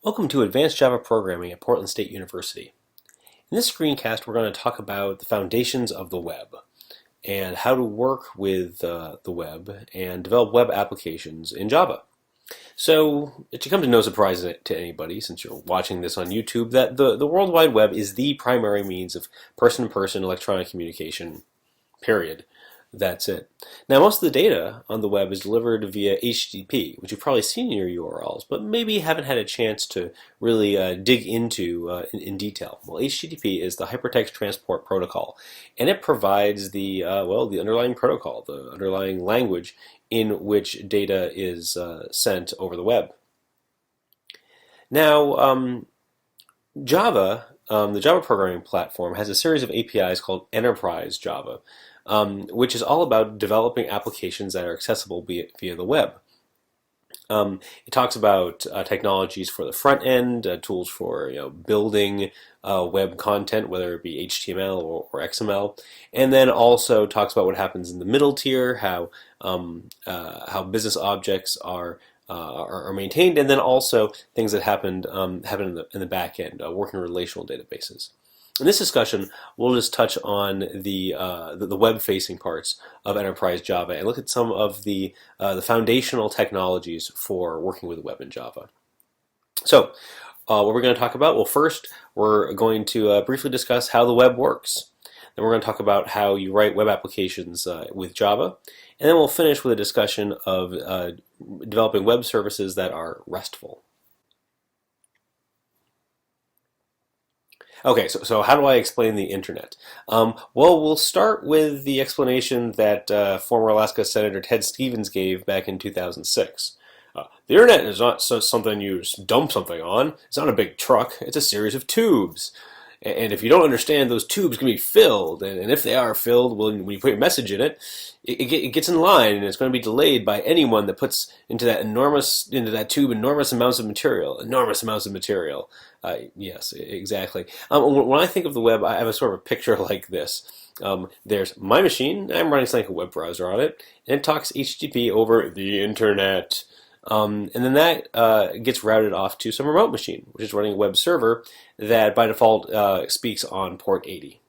Welcome to Advanced Java Programming at Portland State University. In this screencast, we're going to talk about the foundations of the web and how to work with the web and develop web applications in Java. So it should come to no surprise to anybody, since you're watching this on YouTube, that the World Wide Web is the primary means of person-to-person electronic communication, period. That's it. Now, most of the data on the web is delivered via HTTP, which you've probably seen in your URLs, but maybe haven't had a chance to really dig into in detail. Well, HTTP is the Hypertext Transport Protocol, and it provides the underlying protocol, the underlying language in which data is sent over the web. Now, Java, the Java programming platform, has a series of APIs called Enterprise Java, which is all about developing applications that are accessible via the web. It talks about technologies for the front end, tools for building web content, whether it be HTML or XML, and then also talks about what happens in the middle tier, how business objects are maintained, and then also things that happen in the back end, working relational databases. In this discussion, we'll just touch on the web-facing parts of Enterprise Java and look at some of the foundational technologies for working with the web in Java. So, what we're going to talk about? Well, first, we're going to briefly discuss how the web works. Then we're going to talk about how you write web applications with Java. And then we'll finish with a discussion of developing web services that are RESTful. Okay, so how do I explain the internet? Well, we'll start with the explanation that former Alaska Senator Ted Stevens gave back in 2006. The internet is not something you dump something on. It's not a big truck. It's a series of tubes. And if you don't understand, those tubes can be filled. And if they are filled, well, when you put your message in it, it gets in line, and it's going to be delayed by anyone that puts into that tube enormous amounts of material. Enormous amounts of material. Yes, exactly. When I think of the web, I have a sort of a picture like this. There's my machine. I'm running something like a web browser on it, and it talks HTTP over the internet. And then that gets routed off to some remote machine, which is running a web server that by default speaks on port 80.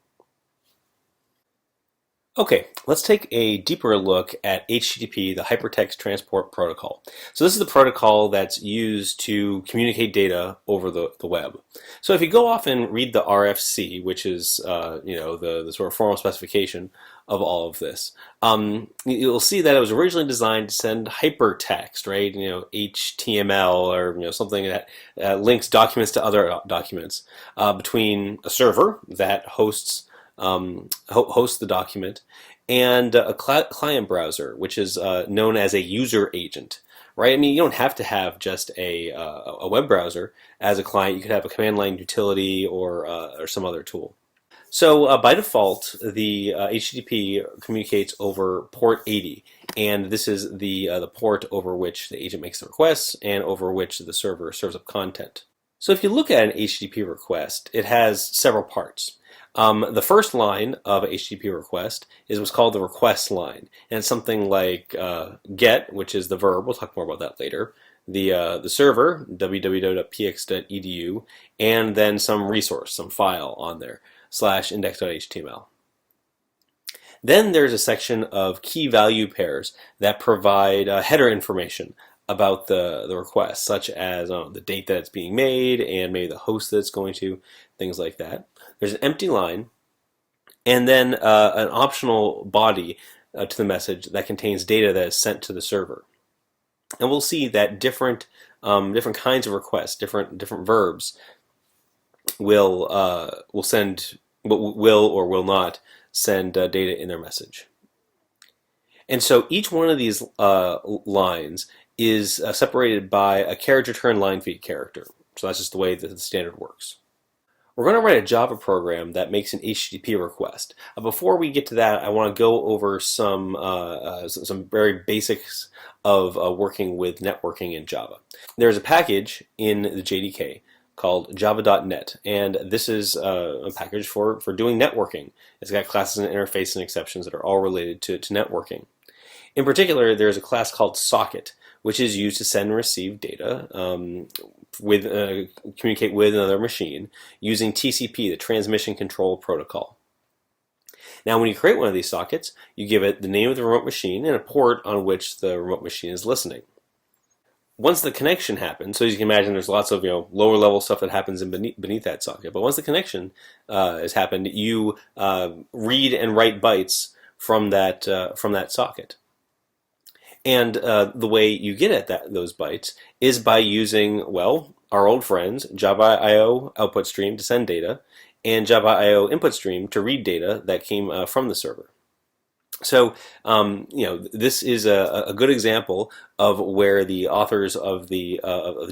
Okay, let's take a deeper look at HTTP, the Hypertext Transport Protocol. So this is the protocol that's used to communicate data over the web. So if you go off and read the RFC, which is the sort of formal specification of all of this, you'll see that it was originally designed to send hypertext, right? HTML or something that links documents to other documents between a server that hosts the document, and a client browser, which is known as a user agent, right? I mean, you don't have to have just a web browser as a client. You could have a command line utility or some other tool. So by default, the HTTP communicates over port 80, and this is the port over which the agent makes the requests and over which the server serves up content. So if you look at an HTTP request, it has several parts. The first line of a HTTP request is what's called the request line, and it's something like get, which is the verb. We'll talk more about that later. The server, www.px.edu, and then some resource, some file on there, /index.html. Then there's a section of key value pairs that provide header information about the request, such as the date that it's being made and maybe the host that it's going to, things like that. There's an empty line, and then an optional body to the message that contains data that is sent to the server. And we'll see that different kinds of requests, different verbs, will or will not send data in their message. And so each one of these lines is separated by a carriage return line feed character. So that's just the way that the standard works. We're going to write a Java program that makes an HTTP request. Before we get to that, I want to go over some very basics of working with networking in Java. There's a package in the JDK called java.net, and this is a package for doing networking. It's got classes and interfaces and exceptions that are all related to networking. In particular, there's a class called socket, which is used to send and receive data with communicate with another machine using TCP, the Transmission Control Protocol. Now, when you create one of these sockets, you give it the name of the remote machine and a port on which the remote machine is listening. Once the connection happens, so as you can imagine, there's lots of lower level stuff that happens beneath that socket. But once the connection has happened, you read and write bytes from that socket. And the way you get at those bytes is by using, well, our old friends, Java I/O output stream to send data, and Java I/O input stream to read data that came from the server. So, this is a good example of where the authors of the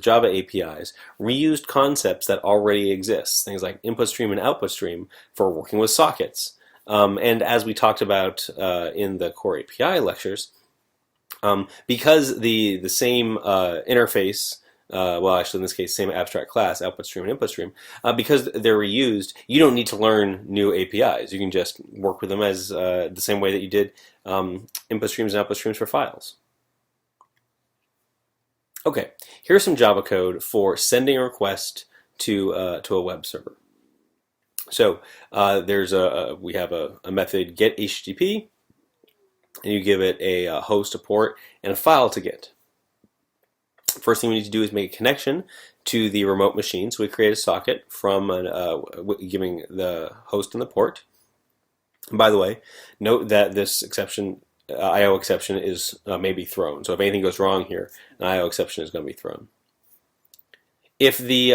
Java APIs reused concepts that already exist, things like input stream and output stream for working with sockets. And as we talked about in the core API lectures, because the same interface, well, actually in this case, same abstract class, output stream and input stream, because they're reused, you don't need to learn new APIs. You can just work with them as the same way that you did input streams and output streams for files. Okay, here's some Java code for sending a request to a web server. So we have a method get HTTP, and you give it a host, a port, and a file to get. First thing we need to do is make a connection to the remote machine. So we create a socket from giving the host and the port. And by the way, note that this exception, I/O exception, is may be thrown. So if anything goes wrong here, an I/O exception is going to be thrown. If the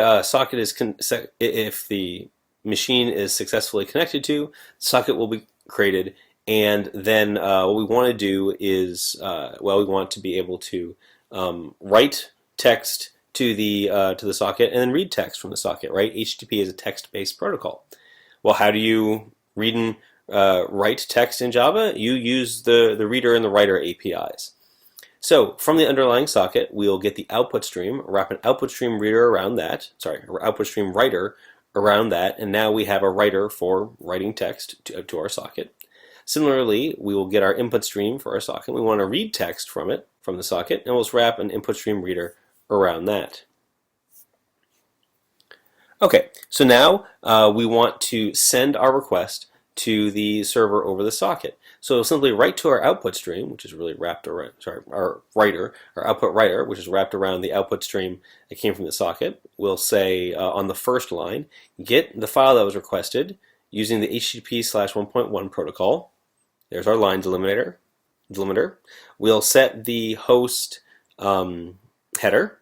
if the machine is successfully connected to, the socket will be created. And then what we want to do is, we want to be able to write text to the socket and then read text from the socket, right? HTTP is a text-based protocol. Well, how do you read and write text in Java? You use the reader and the writer APIs. So from the underlying socket, we'll get the output stream, wrap an output stream reader around that, output stream writer around that, and now we have a writer for writing text to our socket. Similarly, we will get our input stream for our socket. We want to read text from the socket, and we'll just wrap an input stream reader around that. Okay, so now we want to send our request to the server over the socket. So we'll simply write to our output stream, which is really wrapped around, our output writer, which is wrapped around the output stream that came from the socket. We'll say on the first line, get the file that was requested using the HTTP/1.1 protocol. There's our line delimiter. We'll set the host header.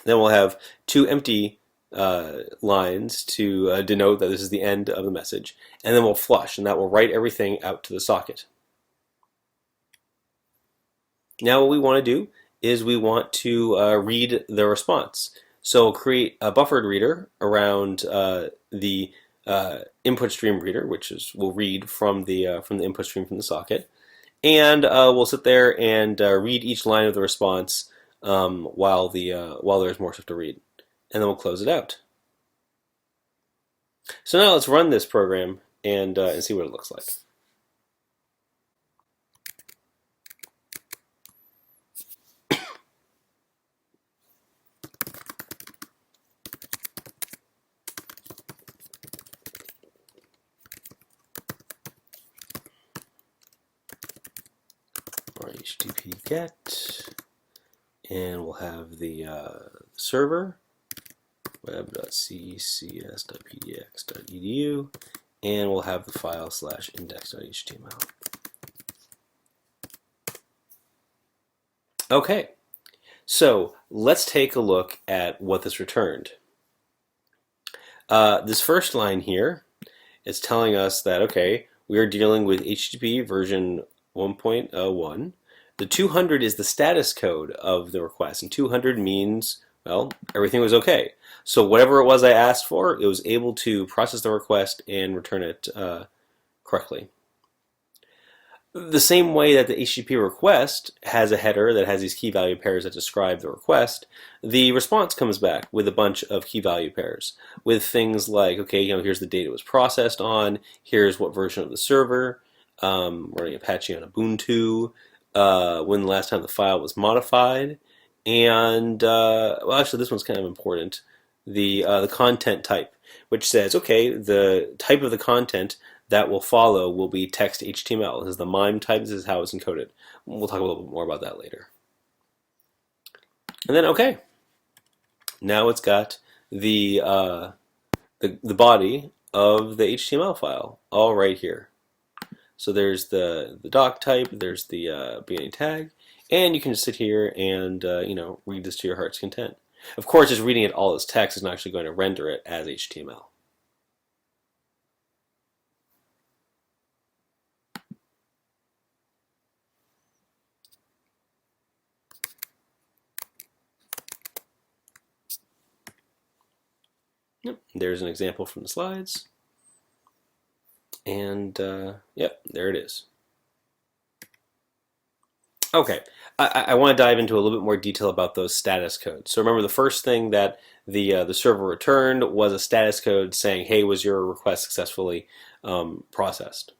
Then we'll have two empty lines to denote that this is the end of the message. And then we'll flush, and that will write everything out to the socket. Now what we want to do is we want to read the response. So we'll create a buffered reader around the input stream reader, which will read from the input stream from the socket, and we'll sit there and read each line of the response while there's more stuff to read, and then we'll close it out. So now let's run this program and see what it looks like. HTTP get, and we'll have the server web.ccs.pdx.edu, and we'll have the file /index.html. Okay, so let's take a look at what this returned. This first line here is telling us that, okay, we are dealing with HTTP version 1.1. The 200 is the status code of the request, and 200 means, well, everything was okay. So whatever it was I asked for, it was able to process the request and return it correctly. The same way that the HTTP request has a header that has these key value pairs that describe the request, the response comes back with a bunch of key value pairs with things like, okay, here's the date it was processed on, here's what version of the server, running Apache on Ubuntu, when the last time the file was modified, and well, actually, this one's kind of important. The content type, which says, okay, the type of the content that will follow will be text HTML. This is the MIME type. This is how it's encoded. We'll talk a little bit more about that later. And then, okay, now it's got the body of the HTML file all right here. So there's the doc type, there's the beginning tag, and you can just sit here and read this to your heart's content. Of course, just reading it all as text is not actually going to render it as HTML. Yep, there's an example from the slides. And yep, there it is. Okay, I want to dive into a little bit more detail about those status codes. So remember, the first thing that the server returned was a status code saying, "Hey, was your request successfully processed?"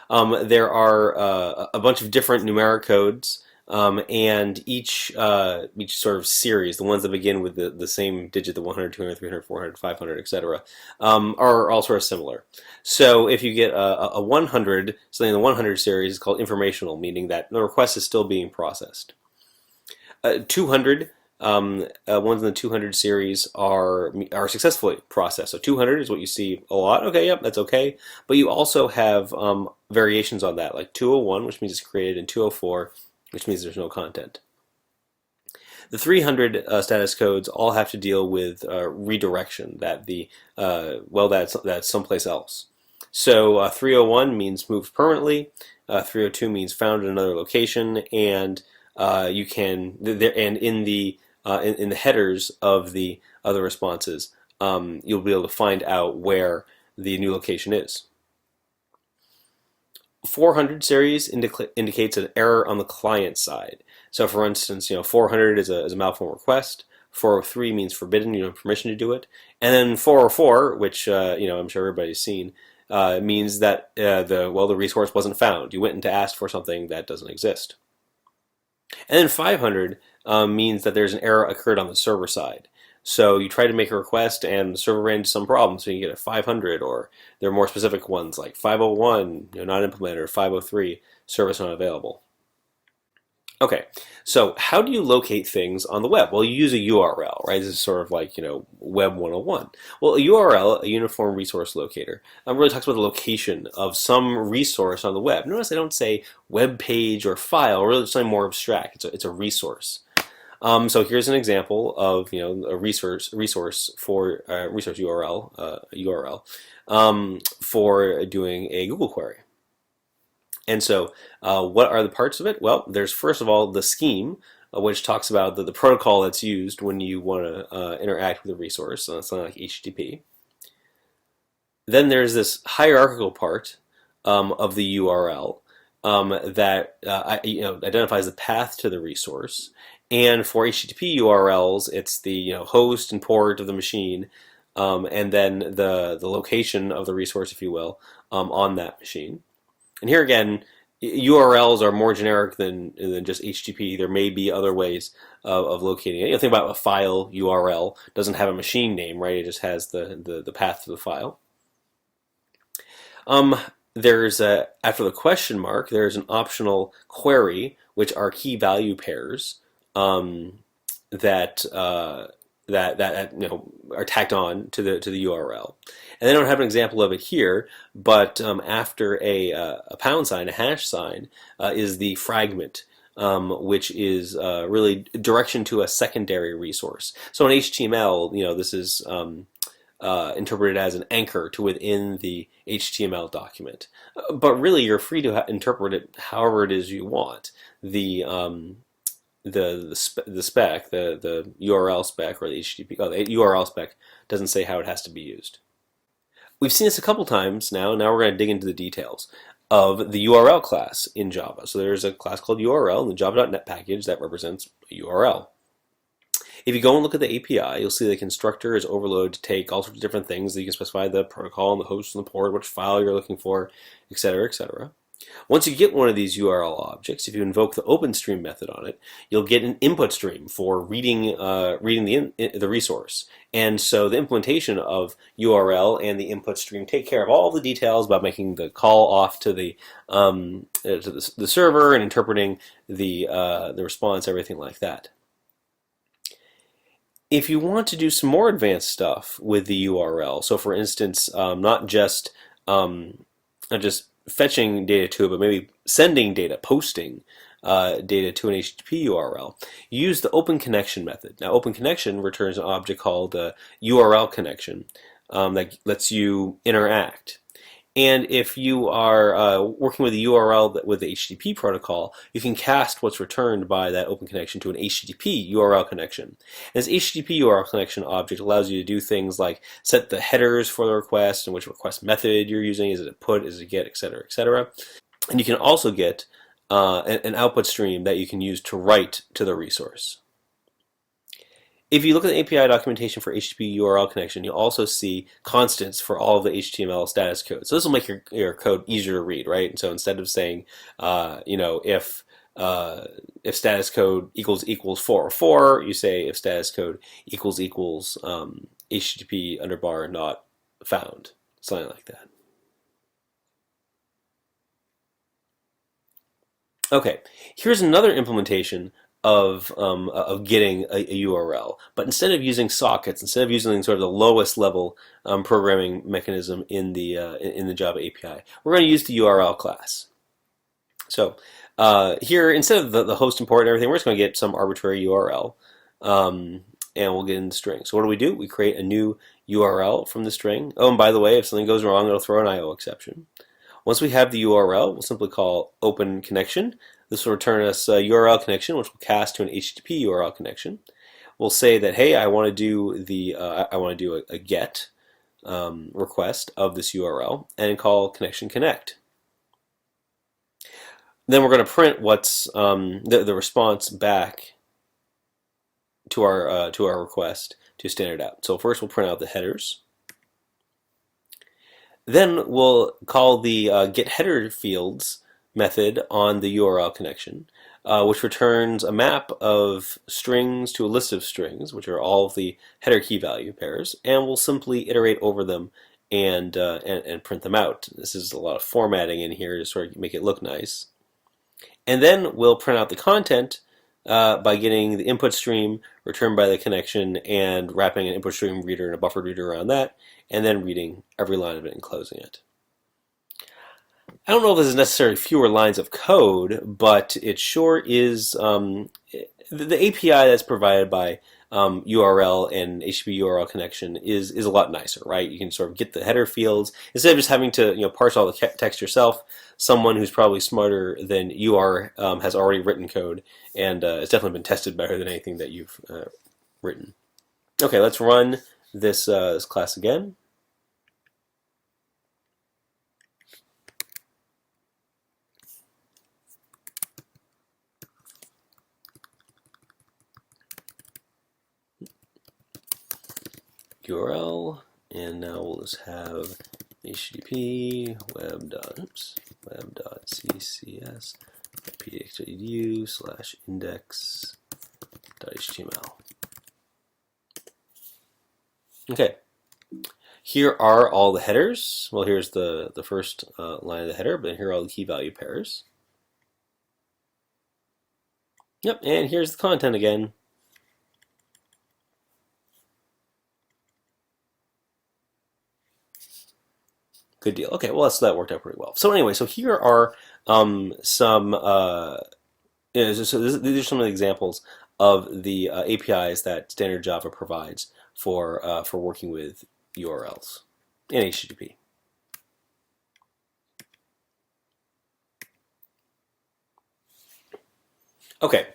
There are a bunch of different numeric codes, and each sort of series, the ones that begin with the same digit, the 100, 200, 300, 400, 500, etc., are all sort of similar. So if you get a 100, something in the 100 series is called informational, meaning that the request is still being processed. 200, ones in the 200 series are successfully processed. So 200 is what you see a lot. Okay, yep, that's okay. But you also have variations on that, like 201, which means it's created, and 204, which means there's no content. The 300 status codes all have to deal with redirection, that that's someplace else. So 301 means moved permanently. 302 means found in another location, and you can and in the headers of the other responses, you'll be able to find out where the new location is. 400 series indicates an error on the client side. So for instance, 400 is a malformed request. 403 means forbidden, you don't have permission to do it. And then 404, which I'm sure everybody's seen, means that the resource wasn't found. You went and asked for something that doesn't exist. And then 500 means that there's an error occurred on the server side. So you try to make a request and the server ran into some problem, so you get a 500, or there are more specific ones like 501, not implemented, or 503, service not available. Okay, so how do you locate things on the web? Well, you use a URL, right? This is sort of like, Web 101. Well, a URL, a Uniform Resource Locator, really talks about the location of some resource on the web. Notice I don't say web page or file, really something more abstract. It's a resource. So here's an example of a resource for resource URL for doing a Google query. And so what are the parts of it? Well, there's first of all the scheme, which talks about the protocol that's used when you want to interact with a resource, so something like HTTP. Then there's this hierarchical part of the URL that identifies the path to the resource. And for HTTP URLs, it's the host and port of the machine, and then the location of the resource, if you will, on that machine. And here again, URLs are more generic than just HTTP. There may be other ways of locating it. Think about a file URL. Doesn't have a machine name, right? It just has the path to the file. There's after the question mark, there's an optional query, which are key value pairs that are tacked on to the URL. And they don't have an example of it here, but after a pound sign, a hash sign, is the fragment, which is really direction to a secondary resource. So in HTML, this is interpreted as an anchor to within the HTML document. But really, you're free to interpret it however it is you want. The spec, the URL spec, or the HTTP, the URL spec doesn't say how it has to be used. We've seen this a couple times now. Now we're going to dig into the details of the URL class in Java. So there's a class called URL in the Java.NET package that represents a URL. If you go and look at the API, you'll see the constructor is overloaded to take all sorts of different things. You can specify the protocol and the host and the port, which file you're looking for, etc., etc. Once you get one of these URL objects, if you invoke the OpenStream method on it, you'll get an input stream for reading the resource. And so the implementation of URL and the input stream take care of all the details about making the call off to the server and interpreting the response, everything like that. If you want to do some more advanced stuff with the URL, so for instance, not just fetching data to it, but maybe sending data, posting data to an HTTP URL, you use the Open Connection method. Now, Open Connection returns an object called URL connection that lets you interact. And if you are working with a URL with the HTTP protocol, you can cast what's returned by that Open Connection to an HTTP URL connection. And this HTTP URL connection object allows you to do things like set the headers for the request and which request method you're using. Is it a put? Is it a get? Etc. Etc. And you can also get an output stream that you can use to write to the resource. If you look at the API documentation for HTTP URL connection, you'll also see constants for all of the HTML status code. So this will make your code easier to read, right? And so instead of saying, if status code equals 404, you say if status code equals HTTP _ not found, something like that. Okay, here's another implementation of getting a URL, but instead of using sockets, instead of using sort of the lowest level programming mechanism in the Java API, we're going to use the URL class. So here, instead of the host import and everything, we're just going to get some arbitrary URL, and we'll get in the string. So what do? We create a new URL from the string. Oh, and by the way, if something goes wrong, it'll throw an IO exception. Once we have the URL, we'll simply call Open Connection. This will return us a URL connection, which will cast to an HTTP URL connection. We'll say that, hey, I want to do a GET request of this URL, and call connection connect. Then we're going to print what's the response back to our request to standard out. So first we'll print out the headers. Then we'll call the getHeaderFields method on the URL connection, which returns a map of strings to a list of strings, which are all of the header key value pairs, and we'll simply iterate over them and print them out. This is a lot of formatting in here to sort of make it look nice. And then we'll print out the content by getting the input stream returned by the connection and wrapping an input stream reader and a buffer reader around that, and then reading every line of it and closing it. I don't know if this is necessarily fewer lines of code, but it sure is the API that's provided by URL and HTTP URL connection is a lot nicer, right? You can sort of get the header fields instead of just having to parse all the text yourself. Someone who's probably smarter than you are has already written code, and it's definitely been tested better than anything that you've written. Okay, let's run this class again. URL, and now we'll just have http web.ccs.pdx.edu/index.html. Okay, here are all the headers. Well, here's the first line of the header, but here are all the key value pairs. Yep, and here's the content again. Good deal. Okay, well, that worked out pretty well. So anyway, so here are these are some of the examples of the APIs that standard Java provides for working with URLs in HTTP. Okay,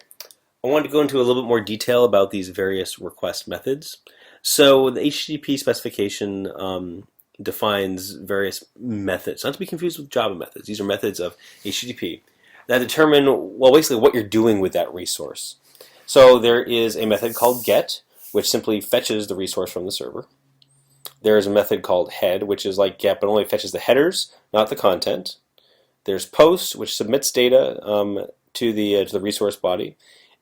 I wanted to go into a little bit more detail about these various request methods. So the HTTP specification defines various methods, not to be confused with Java methods. These are methods of HTTP that determine, well, basically what you're doing with that resource. So there is a method called get, which simply fetches the resource from the server. There is a method called head, which is like get, but only fetches the headers, not the content. There's post, which submits data to the resource body,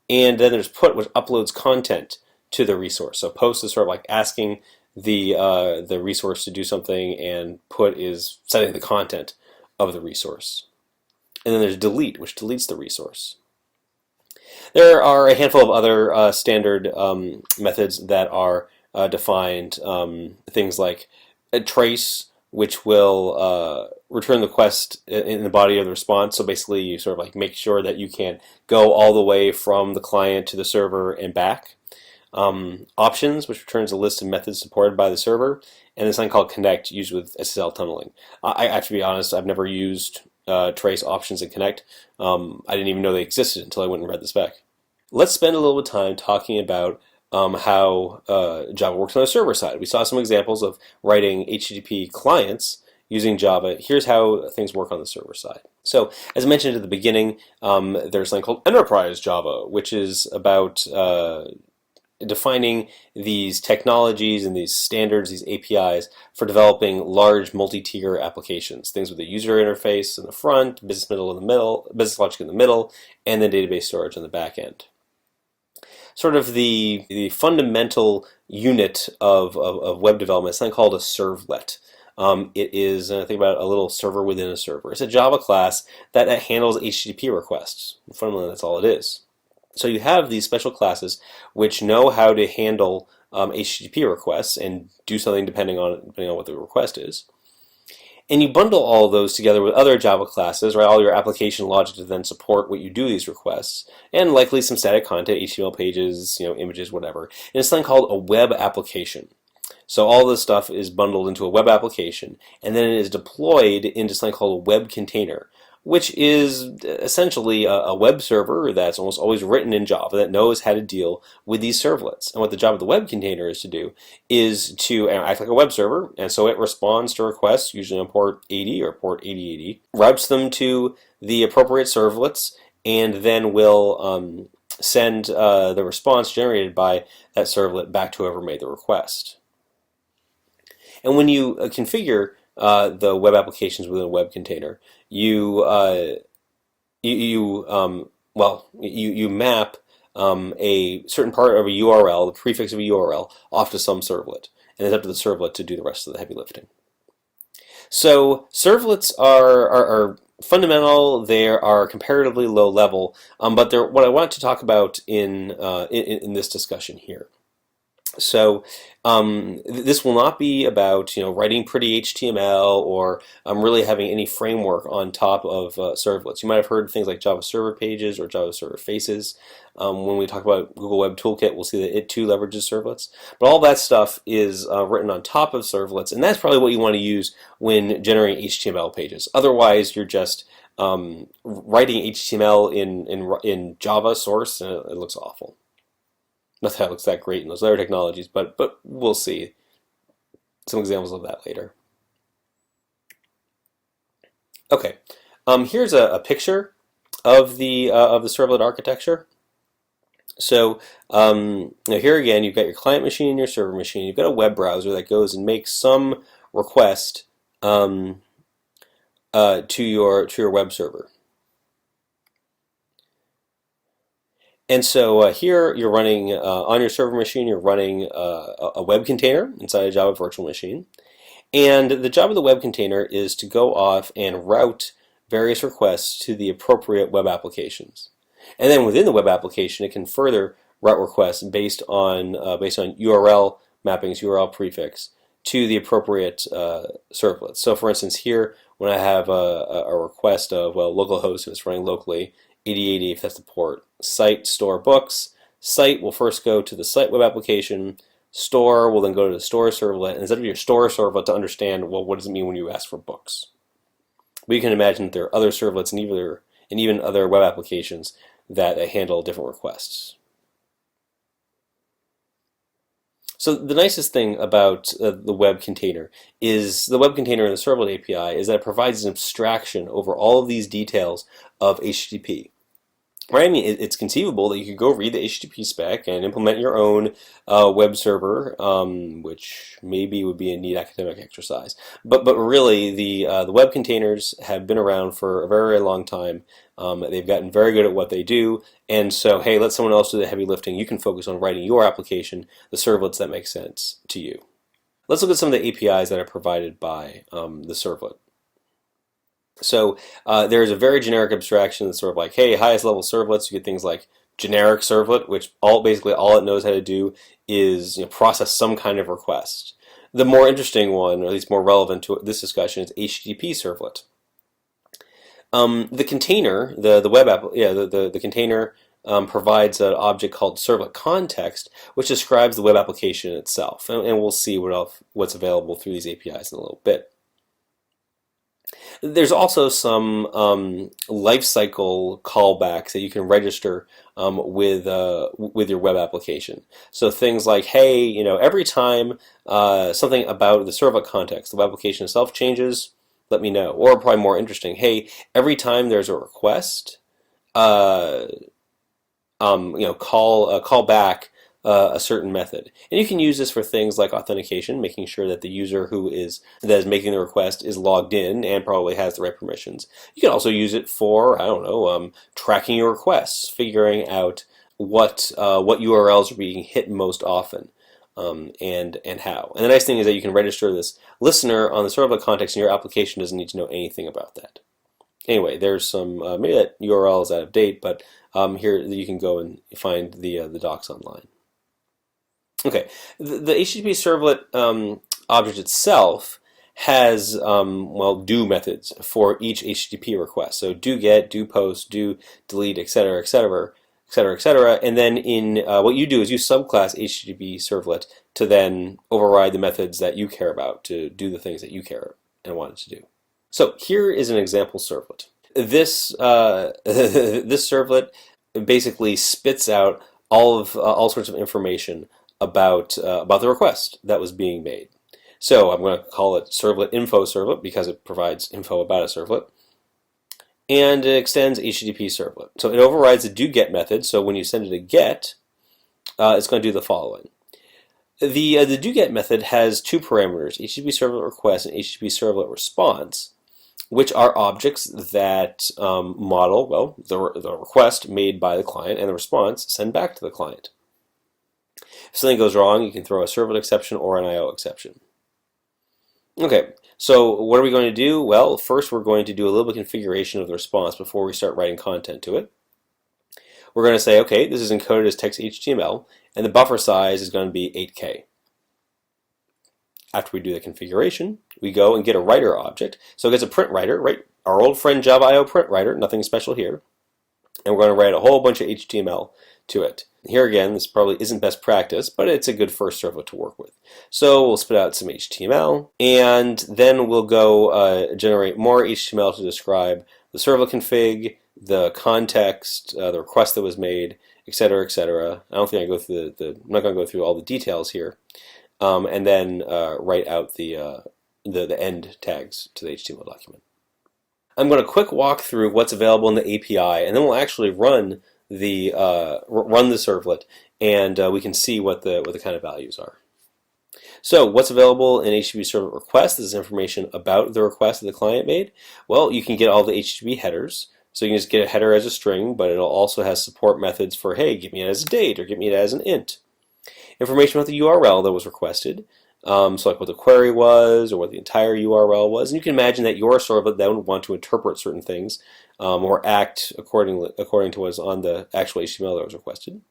and then there's put, which uploads content to the resource. So post is sort of like asking the resource to do something, and put is setting the content of the resource. And then there's delete, which deletes the resource. There are a handful of other standard methods that are defined. Things like a trace, which will return the request in the body of the response. So basically, you sort of like make sure that you can go all the way from the client to the server and back. Options, which returns a list of methods supported by the server, and this thing called connect, used with SSL tunneling. I have to be honest, I've never used trace, options, and connect. I didn't even know they existed until I went and read the spec. Let's spend a little bit of time talking about how Java works on the server side. We saw some examples of writing HTTP clients using Java. Here's how things work on the server side. So, as I mentioned at the beginning, there's something called Enterprise Java, which is about defining these technologies and these standards, these APIs, for developing large multi-tier applications. Things with a user interface in the front, business logic in the middle, and then database storage on the back end. Sort of the fundamental unit of web development is something called a servlet. It is, think about a little server within a server. It's a Java class that handles HTTP requests. Fundamentally, that's all it is. So you have these special classes which know how to handle HTTP requests and do something depending on what the request is. And you bundle all of those together with other Java classes, right? All your application logic to then support what you do these requests, and likely some static content, HTML pages, images, whatever. And it's something called a web application. So all this stuff is bundled into a web application, and then it is deployed into something called a web container, which is essentially a web server that's almost always written in Java that knows how to deal with these servlets. And what the job of the web container is to do is to act like a web server, and so it responds to requests, usually on port 80 or port 8080, routes them to the appropriate servlets, and then will send the response generated by that servlet back to whoever made the request. And when you configure the web applications within a web container, you map a certain part of a URL, the prefix of a URL, off to some servlet, and it's up to the servlet to do the rest of the heavy lifting. So servlets are fundamental. They are comparatively low level, but they're what I want to talk about in this discussion here. So this will not be about writing pretty HTML or really having any framework on top of servlets. You might have heard things like Java Server Pages or Java Server Faces. When we talk about Google Web Toolkit, we'll see that it too leverages servlets. But all that stuff is written on top of servlets, and that's probably what you want to use when generating HTML pages. Otherwise, you're just writing HTML in Java source, and it looks awful. Not that it looks that great in those other technologies, but we'll see some examples of that later. Okay, here's a picture of the servlet architecture. So here again, you've got your client machine and your server machine. You've got a web browser that goes and makes some request to your web server. And so here you're running, on your server machine, you're running a web container inside a Java virtual machine. And the job of the web container is to go off and route various requests to the appropriate web applications. And then within the web application, it can further route requests based on URL mappings, URL prefix, to the appropriate servlets. So for instance, here, when I have a request of localhost, and it's running locally, 8080 if that's the port. Site, store, books. Site will first go to the site web application. Store will then go to the store servlet. And instead of your store servlet to understand, well, what does it mean when you ask for books? But you can imagine that there are other servlets and even other web applications that handle different requests. So the nicest thing about the web container is the web container and the servlet API is that it provides an abstraction over all of these details of HTTP. Right, I mean, it's conceivable that you could go read the HTTP spec and implement your own web server, which maybe would be a neat academic exercise. But really, the web containers have been around for a very, very long time. They've gotten very good at what they do, and so hey, let someone else do the heavy lifting. You can focus on writing your application, the servlets that make sense to you. Let's look at some of the APIs that are provided by the servlet. So there's a very generic abstraction that's sort of like, hey, highest level servlets, you get things like generic servlet, which basically all it knows how to do is process some kind of request. The more interesting one, or at least more relevant to this discussion, is HTTP servlet. The container, the web app, the container provides an object called servlet context, which describes the web application itself, and we'll see what's available through these APIs in a little bit. There's also some lifecycle callbacks that you can register with your web application. So things like, hey, every time something about the servlet context, the web application itself changes, let me know. Or probably more interesting, hey, every time there's a request, call back a certain method. And you can use this for things like authentication, making sure that the user that is making the request is logged in and probably has the right permissions. You can also use it for, I don't know, tracking your requests, figuring out what URLs are being hit most often. And how. And the nice thing is that you can register this listener on the servlet context, and your application doesn't need to know anything about that. Anyway, there's some, maybe that URL is out of date, but here you can go and find the docs online. Okay, the HTTP servlet object itself has do methods for each HTTP request. So do get, do post, do delete, etc., etc., etc., etc. And then what you do is you subclass HTTP servlet to then override the methods that you care about to do the things that you care and want it to do. So here is an example servlet. This this servlet basically spits out all sorts of information about the request that was being made. So I'm going to call it servlet info servlet because it provides info about a servlet. And it extends HTTP servlet. So it overrides the do-get method. So when you send it a get, it's going to do the following. The do-get method has two parameters, HTTP servlet request and HTTP servlet response, which are objects that model, the request made by the client and the response sent back to the client. If something goes wrong, you can throw a servlet exception or an IO exception. Okay, so what are we going to do? Well, first we're going to do a little bit of configuration of the response before we start writing content to it. We're going to say, okay, this is encoded as text HTML, and the buffer size is going to be 8K. After we do the configuration, we go and get a writer object. So it gets a print writer, right? Our old friend Java.io print writer, nothing special here. And we're going to write a whole bunch of HTML to it. Here again, this probably isn't best practice, but it's a good first servlet to work with. So we'll spit out some HTML, and then we'll go generate more HTML to describe the servlet config, the context, the request that was made, etc., etc. I don't think I go through I'm not going to go through all the details here, and then write out the end tags to the HTML document. I'm going to quick walk through what's available in the API, and then we'll actually run the servlet, and we can see what the kind of values are. So what's available in HTTP servlet request? This is information about the request that the client made. Well, you can get all the HTTP headers. So you can just get a header as a string, but it also has support methods for, hey, give me it as a date, or give me it as an int. Information about the URL that was requested. So like what the query was, or what the entire URL was. And you can imagine that your servlet then would want to interpret certain things or act according to what's on the actual HTML that was requested.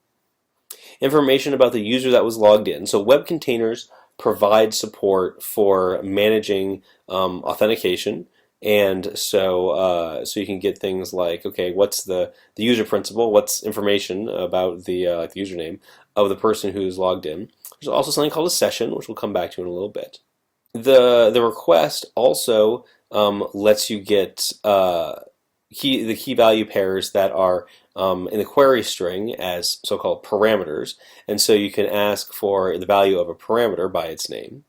Information about the user that was logged in. So web containers provide support for managing authentication. And so you can get things like, okay, what's the user principal? What's information about the username of the person who's logged in? There's also something called a session, which we'll come back to in a little bit. The request also lets you get the key value pairs that are in the query string as so-called parameters, and so you can ask for the value of a parameter by its name.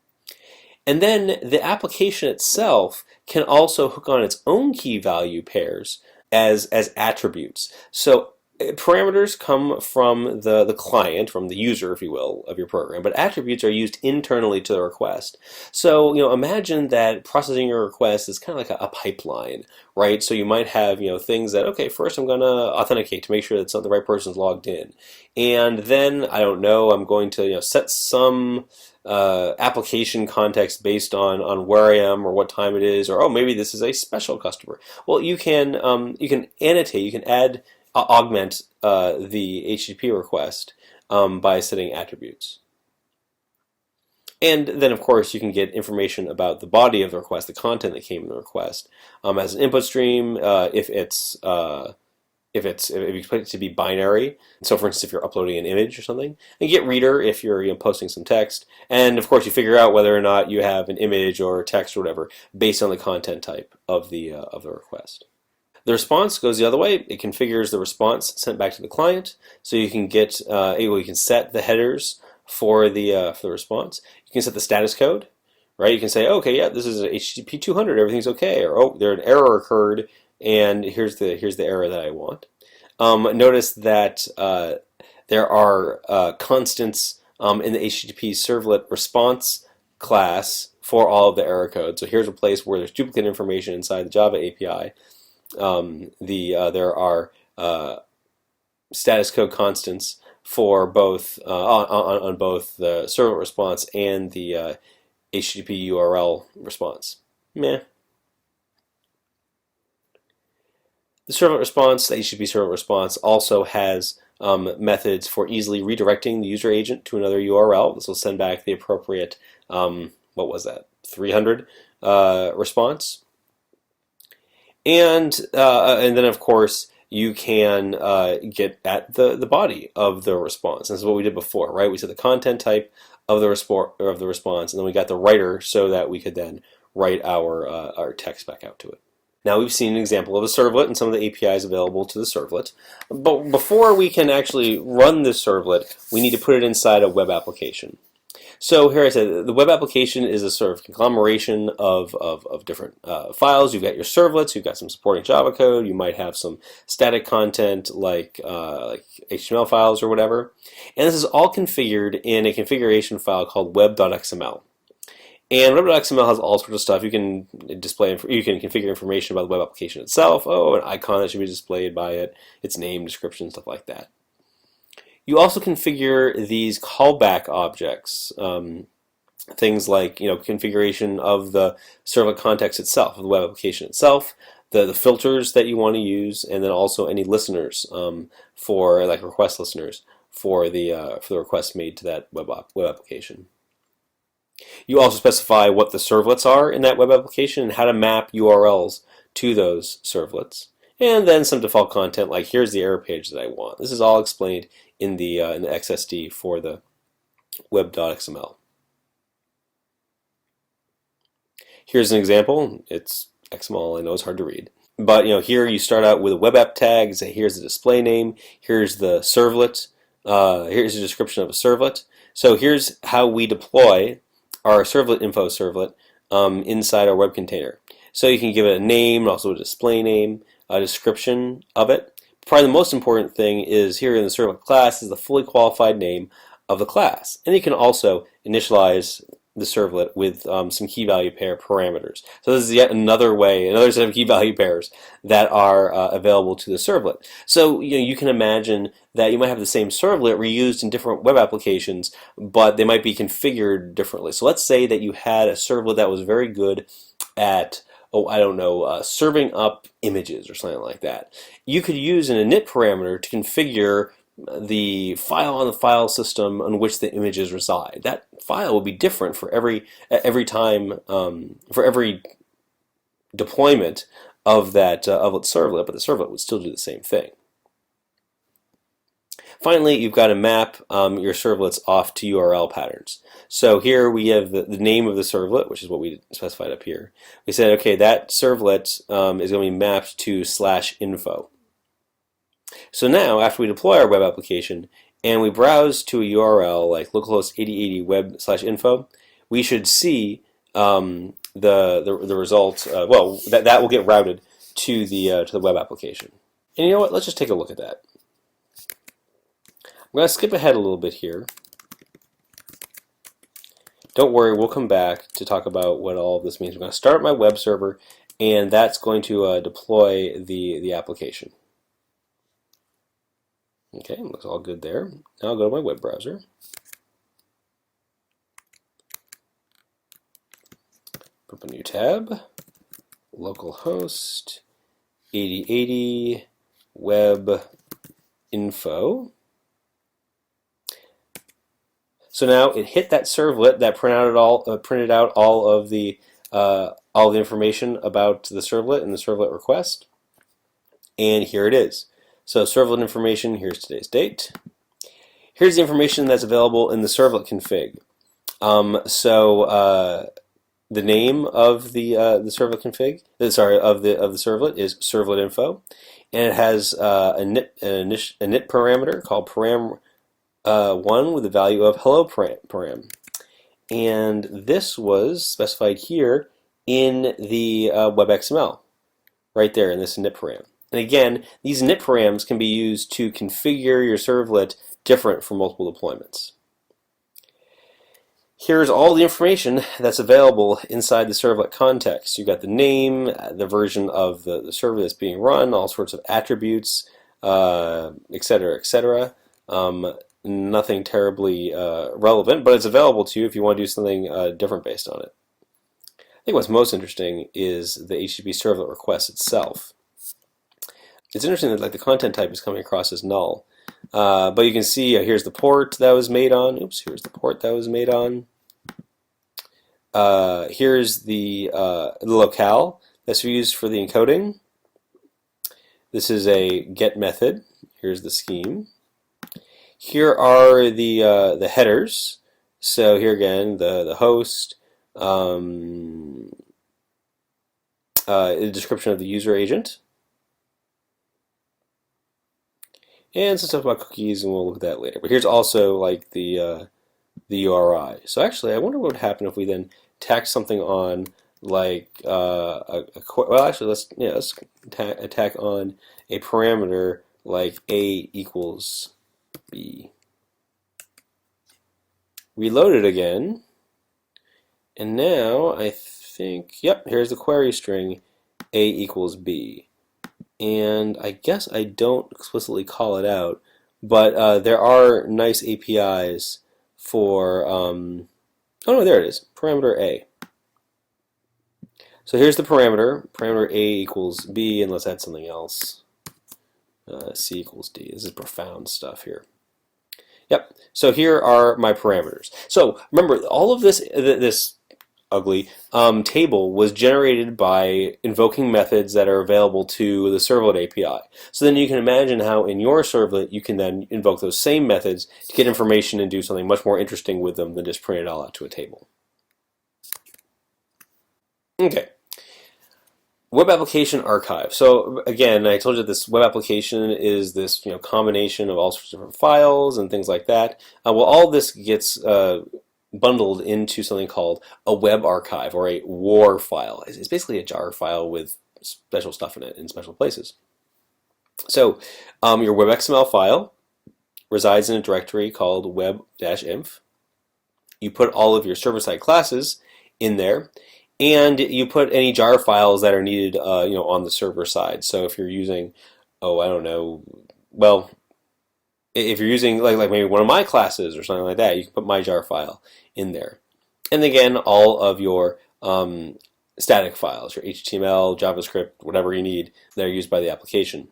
And then the application itself can also hook on its own key value pairs as attributes. So Parameters come from the client, from the user, if you will, of your program, but attributes are used internally to the request. So, imagine that processing your request is kind of like a pipeline, right? So you might have, things that, okay, first I'm going to authenticate to make sure that the right person's logged in. And then, I don't know, I'm going to, set some application context based on where I am or what time it is, or oh, maybe this is a special customer. Well, you can annotate, you can augment the HTTP request by setting attributes. And then, of course, you can get information about the body of the request, the content that came in the request, as an input stream. If you expect it to be binary, so for instance, if you're uploading an image or something, and get reader if you're posting some text, and of course, you figure out whether or not you have an image or text or whatever based on the content type of the request. The response goes the other way. It configures the response sent back to the client, so you can get you can set the headers for the response. You can set the status code, right? You can say, okay, yeah, this is a HTTP 200, everything's okay, or oh, an error occurred, and here's the error that I want. Notice that there are constants in the HTTP servlet response class for all of the error code. So here's a place where there's duplicate information inside the Java API. There are status code constants for both on both the servlet response and the HTTP URL response. Meh. The servlet response, the HTTP servlet response, also has methods for easily redirecting the user agent to another URL. This will send back the appropriate, what was that, 300 response. And then, of course, you can get at the body of the response. This is what we did before, right? We said the content type of the response, and then we got the writer so that we could then write our text back out to it. Now we've seen an example of a servlet and some of the APIs available to the servlet. But before we can actually run this servlet, we need to put it inside a web application. So here I said the web application is a sort of conglomeration of different files. You've got your servlets, you've got some supporting Java code, you might have some static content like HTML files or whatever. And this is all configured in a configuration file called web.xml. And web.xml has all sorts of stuff. You can configure information about the web application itself. Oh, an icon that should be displayed by it, its name, description, stuff like that. You also configure these callback objects, things like configuration of the servlet context itself, of the web application itself, the filters that you want to use, and then also any listeners for like request listeners for the request made to that web application. You also specify what the servlets are in that web application and how to map URLs to those servlets. And then some default content like here's the error page that I want. This is all explained in the XSD for the web.xml. Here's an example. It's XML. I know it's hard to read. But here you start out with a web app tag. Say here's the display name. Here's the servlet. Here's a description of a servlet. So here's how we deploy our servlet info servlet inside our web container. So you can give it a name, also a display name, a description of it. Probably the most important thing is here in the servlet class is the fully qualified name of the class. And you can also initialize the servlet with some key value pair parameters. So this is yet another set of key value pairs that are available to the servlet. So you can imagine that you might have the same servlet reused in different web applications, but they might be configured differently. So let's say that you had a servlet that was very good at serving up images or something like that. You could use an init parameter to configure the file on the file system on which the images reside. That file will be different for every time for every deployment of that servlet, but the servlet would still do the same thing. Finally, you've got to map your servlets off to URL patterns. So here we have the name of the servlet, which is what we specified up here. We said, okay, that servlet is going to be mapped to /info. So now, after we deploy our web application and we browse to a URL like localhost 8080 web/info, we should see the result. That will get routed to the web application. And you know what? Let's just take a look at that. I'm going to skip ahead a little bit here. Don't worry, we'll come back to talk about what all of this means. We're going to start my web server, and that's going to deploy the application. Okay, looks all good there. Now I'll go to my web browser. Open a new tab. Localhost 8080 web info. So now it hit that servlet that printed out all of the information about the servlet and the servlet request. And here it is. So servlet information, here's today's date. Here's the information that's available in the servlet config. The name of the servlet config, of the servlet is servlet info, and it has a init parameter called param1 with the value of hello param, and this was specified here in the web.xml, right there in this init param. And again, these init params can be used to configure your servlet different for multiple deployments. Here's all the information that's available inside the servlet context. You've got the name, the version of the server that's being run, all sorts of attributes, etc., etc. Nothing terribly relevant, but it's available to you if you want to do something different based on it. I think what's most interesting is the HTTP servlet request itself. It's interesting that the content type is coming across as null. But you can see here's the port that was made on. Oops, here's the port that was made on. Here's the locale that's used for the encoding. This is a get method. Here's the scheme. Here are the headers. So here again, the host, the description of the user agent, and some stuff about cookies, and we'll look at that later. But here's also the URI. So actually, I wonder what would happen if we then tack something on well, actually, let's tack on a parameter like a equals b. Reload it again, and now I think, yep, here's the query string a equals b. And I guess I don't explicitly call it out, but there are nice APIs for, oh no, there it is, parameter a. So here's the parameter a equals b, and let's add something else. C equals d. This is profound stuff here. Yep, so here are my parameters. So remember, all of this ugly table was generated by invoking methods that are available to the servlet API. So then you can imagine how in your servlet you can then invoke those same methods to get information and do something much more interesting with them than just print it all out to a table. Okay. Web application archive. So again, I told you this web application is this combination of all sorts of different files and things like that. Well, all this gets bundled into something called a web archive, or a WAR file. It's basically a jar file with special stuff in it in special places. So your web.xml file resides in a directory called web-inf. You put all of your server-side classes in there, and you put any jar files that are needed on the server side. So if you're using, oh, I don't know, well, if you're using like maybe one of my classes or something like that, you can put my jar file in there. And again, all of your static files, your HTML, JavaScript, whatever you need, that are used by the application.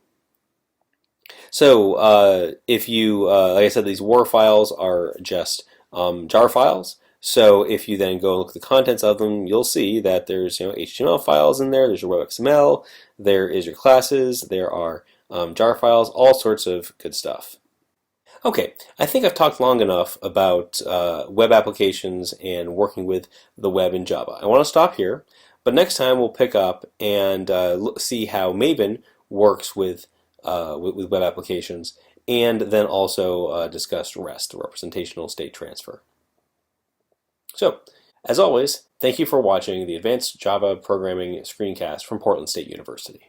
So if you, like I said, these WAR files are just jar files. So if you then go look at the contents of them, you'll see that there's HTML files in there, there's your web.xml, there is your classes, there are jar files, all sorts of good stuff. Okay, I think I've talked long enough about web applications and working with the web in Java. I want to stop here, but next time we'll pick up and see how Maven works with web applications, and then also discuss REST, the representational state transfer. So, as always, thank you for watching the Advanced Java Programming Screencast from Portland State University.